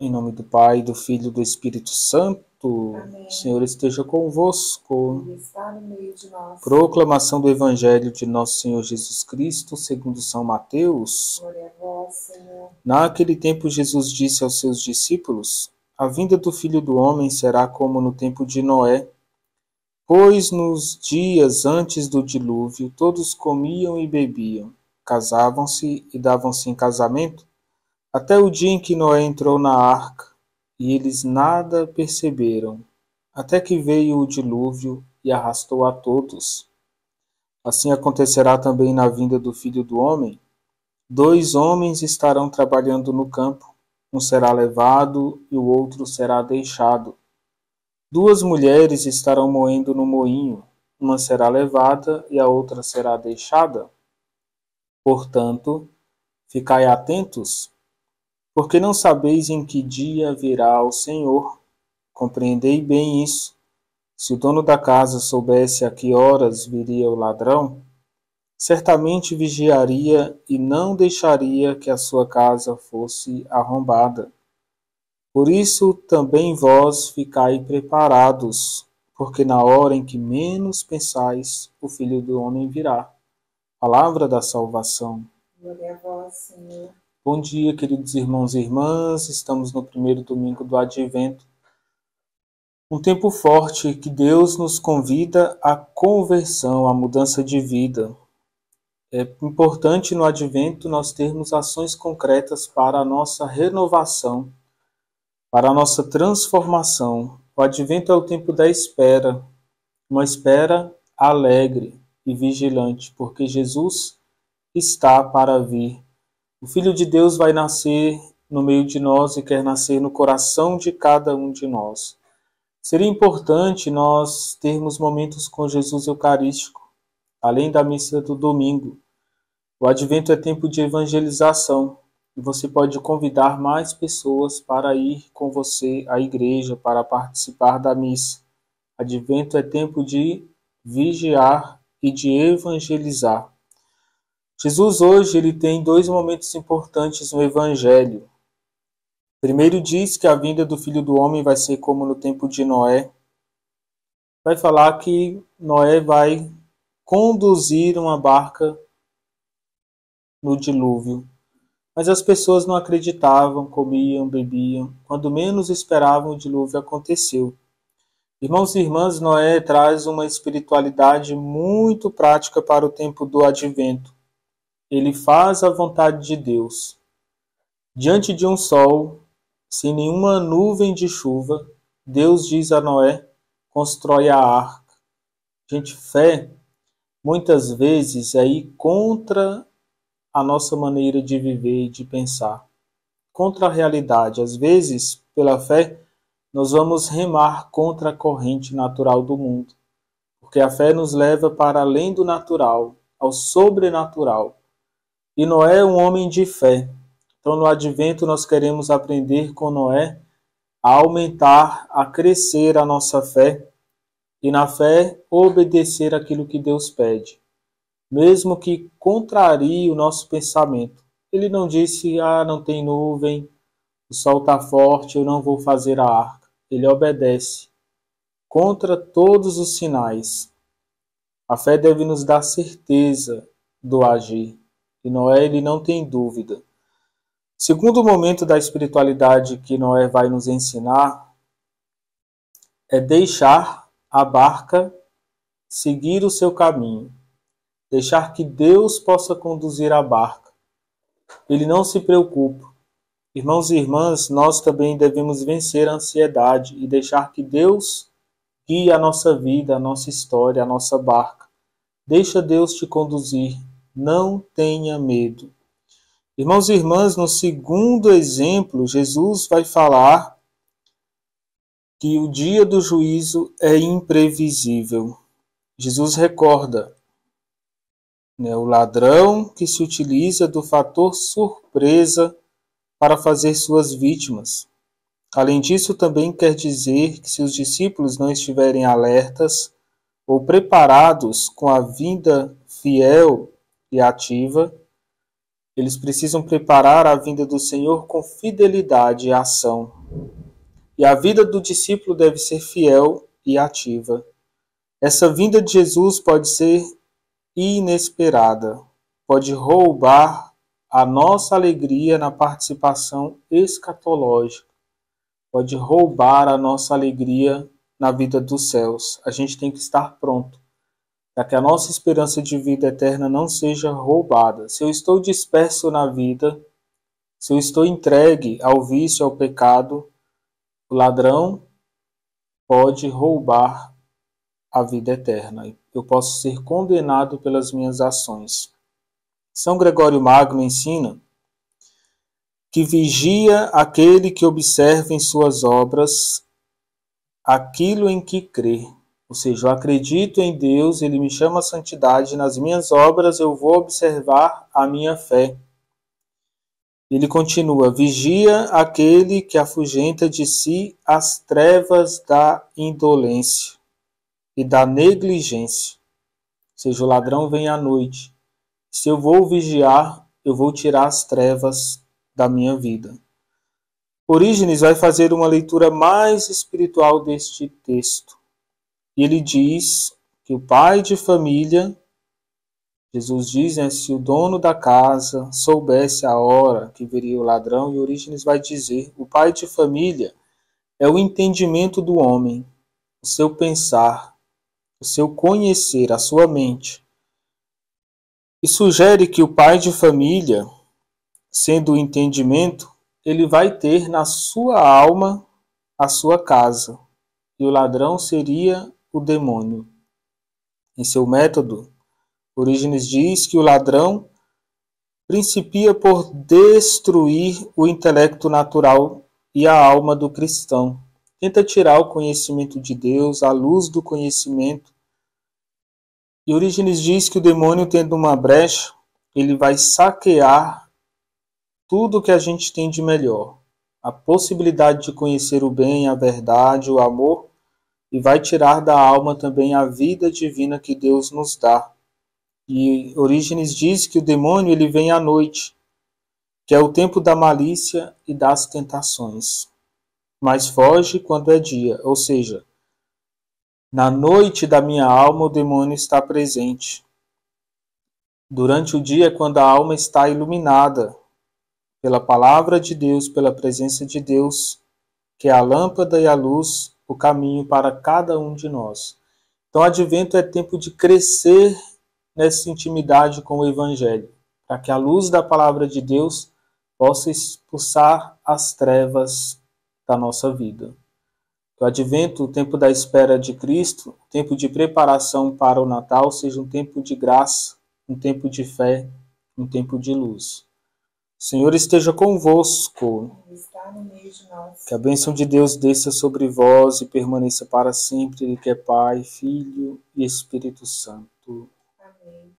Em nome do Pai, do Filho e do Espírito Santo. Amém. O Senhor esteja convosco. Ele está no meio de nós. Proclamação do Evangelho de Nosso Senhor Jesus Cristo, segundo São Mateus. Glória a vós, Senhor. Naquele tempo, Jesus disse aos seus discípulos: A vinda do Filho do Homem será como no tempo de Noé, pois nos dias antes do dilúvio todos comiam e bebiam, casavam-se e davam-se em casamento, até o dia em que Noé entrou na arca, e eles nada perceberam, até que veio o dilúvio e arrastou a todos. Assim acontecerá também na vinda do Filho do Homem. 2 homens estarão trabalhando no campo, um será levado e o outro será deixado. 2 mulheres estarão moendo no moinho, uma será levada e a outra será deixada. Portanto, ficai atentos, porque não sabeis em que dia virá o Senhor. Compreendei bem isso. Se o dono da casa soubesse a que horas viria o ladrão, certamente vigiaria e não deixaria que a sua casa fosse arrombada. Por isso também vós ficai preparados, porque na hora em que menos pensais, o Filho do Homem virá. Palavra da salvação. Glória a vós, Senhor. Bom dia, queridos irmãos e irmãs. Estamos no primeiro domingo do Advento. Um tempo forte que Deus nos convida à conversão, à mudança de vida. É importante no Advento nós termos ações concretas para a nossa renovação, para a nossa transformação. O Advento é o tempo da espera, uma espera alegre e vigilante, porque Jesus está para vir. O Filho de Deus vai nascer no meio de nós e quer nascer no coração de cada um de nós. Seria importante nós termos momentos com Jesus Eucarístico, além da missa do domingo. O Advento é tempo de evangelização e você pode convidar mais pessoas para ir com você à igreja, para participar da missa. Advento é tempo de vigiar e de evangelizar. Jesus hoje ele tem 2 momentos importantes no Evangelho. Primeiro diz que a vinda do Filho do Homem vai ser como no tempo de Noé. Vai falar que Noé vai conduzir uma barca no dilúvio. Mas as pessoas não acreditavam, comiam, bebiam. Quando menos esperavam, o dilúvio aconteceu. Irmãos e irmãs, Noé traz uma espiritualidade muito prática para o tempo do Advento. Ele faz a vontade de Deus. Diante de um sol, sem nenhuma nuvem de chuva, Deus diz a Noé: constrói a arca. Gente, fé, muitas vezes, é ir contra a nossa maneira de viver e de pensar. Contra a realidade. Às vezes, pela fé, nós vamos remar contra a corrente natural do mundo. Porque a fé nos leva para além do natural, ao sobrenatural. E Noé é um homem de fé. Então, no Advento, nós queremos aprender com Noé a aumentar, a crescer a nossa fé e, na fé, obedecer aquilo que Deus pede, mesmo que contrarie o nosso pensamento. Ele não disse, não tem nuvem, o sol está forte, eu não vou fazer a arca. Ele obedece, contra todos os sinais. A fé deve nos dar certeza do agir. E Noé, ele não tem dúvida. Segundo momento da espiritualidade que Noé vai nos ensinar é deixar a barca seguir o seu caminho. Deixar que Deus possa conduzir a barca. Ele não se preocupa. Irmãos e irmãs, nós também devemos vencer a ansiedade e deixar que Deus guie a nossa vida, a nossa história, a nossa barca. Deixa Deus te conduzir. Não tenha medo. Irmãos e irmãs, no segundo exemplo, Jesus vai falar que o dia do juízo é imprevisível. Jesus recorda, o ladrão que se utiliza do fator surpresa para fazer suas vítimas. Além disso, também quer dizer que se os discípulos não estiverem alertas ou preparados com a vinda fiel e ativa, Eles precisam preparar a vinda do Senhor com fidelidade e ação. E a vida do discípulo deve ser fiel e ativa. Essa vinda de Jesus pode ser inesperada, pode roubar a nossa alegria na participação escatológica, pode roubar a nossa alegria na vida dos céus. A gente tem que estar pronto, para que a nossa esperança de vida eterna não seja roubada. Se eu estou disperso na vida, se eu estou entregue ao vício, ao pecado, o ladrão pode roubar a vida eterna. Eu posso ser condenado pelas minhas ações. São Gregório Magno ensina que vigia aquele que observa em suas obras aquilo em que crê. Ou seja, eu acredito em Deus, Ele me chama a santidade, nas minhas obras eu vou observar a minha fé. Ele continua, vigia aquele que afugenta de si as trevas da indolência e da negligência. Ou seja, o ladrão vem à noite. Se eu vou vigiar, eu vou tirar as trevas da minha vida. Orígenes vai fazer uma leitura mais espiritual deste texto. E ele diz que o pai de família, Jesus diz, se o dono da casa soubesse a hora que viria o ladrão, e Orígenes vai dizer, o pai de família é o entendimento do homem, o seu pensar, o seu conhecer, a sua mente. E sugere que o pai de família, sendo o entendimento, ele vai ter na sua alma a sua casa, e o ladrão seria o demônio. Em seu método, Orígenes diz que o ladrão principia por destruir o intelecto natural e a alma do cristão. Tenta tirar o conhecimento de Deus, a luz do conhecimento. E Orígenes diz que o demônio, tendo uma brecha, ele vai saquear tudo que a gente tem de melhor. A possibilidade de conhecer o bem, a verdade, o amor, e vai tirar da alma também a vida divina que Deus nos dá. E Orígenes diz que o demônio ele vem à noite, que é o tempo da malícia e das tentações, mas foge quando é dia, ou seja, na noite da minha alma o demônio está presente. Durante o dia é quando a alma está iluminada pela palavra de Deus, pela presença de Deus, que é a lâmpada e a luz, o caminho para cada um de nós. Então, advento é tempo de crescer nessa intimidade com o Evangelho, para que a luz da palavra de Deus possa expulsar as trevas da nossa vida. O advento, o tempo da espera de Cristo, o tempo de preparação para o Natal, seja um tempo de graça, um tempo de fé, um tempo de luz. O Senhor esteja convosco. Está no meio de nós. Que a bênção de Deus desça sobre vós e permaneça para sempre. Ele que é Pai, Filho e Espírito Santo.